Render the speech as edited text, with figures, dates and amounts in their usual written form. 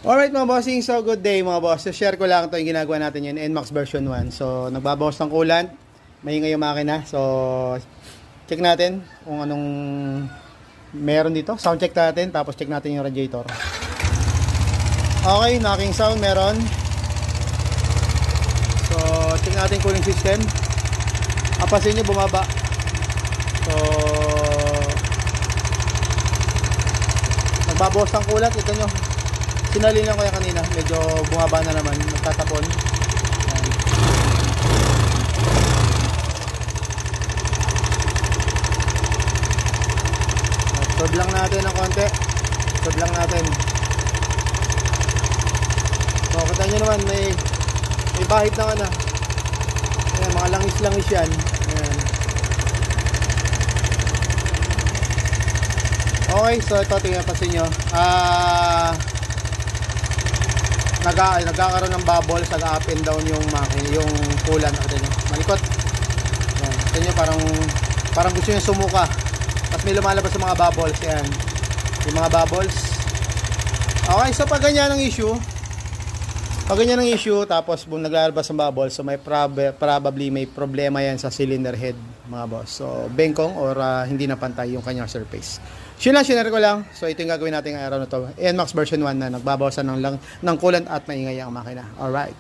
Alright mga bossing, so good day mga boss. So share ko lang ito yung ginagawa natin yun, NMAX version 1. So nagbabawas ng coolant, maingay yung makina. So check natin kung anong meron dito. Sound check natin, tapos check natin yung radiator. Okay, knocking sound meron. So check natin cooling system. Apasin nyo bumaba. So nagbabawas ng coolant, ito nyo. Sinalin lang ko yan kanina, medyo bumaba na naman, nagtatapon. Ayan. Sod lang natin ng konti. Sod lang natin. So, kita nyo naman, may bahid na ano. Ayan, mga langis-langis yan. Ayan. Okay, so ito, tingnan pa sa inyo. Nagkakaroon ng bubbles, nag-up and down yung coolant. Nakita nyo, malikot. Yan, nakita nyo, parang gusto nyo sumuka. Tapos may lumalabas sa mga bubbles. Yan, yung mga bubbles. Okay, so pag ganyan ang issue, tapos naglalabas ng bubbles, so may probably may problema yan sa cylinder head mga boss. So bengkong or hindi na pantay yung kanyang surface. Share ko lang. So ito yung gagawin natin ngayong araw na to. NMAX version 1 na nagbabawasan ng coolant at maingay ang makina. Alright.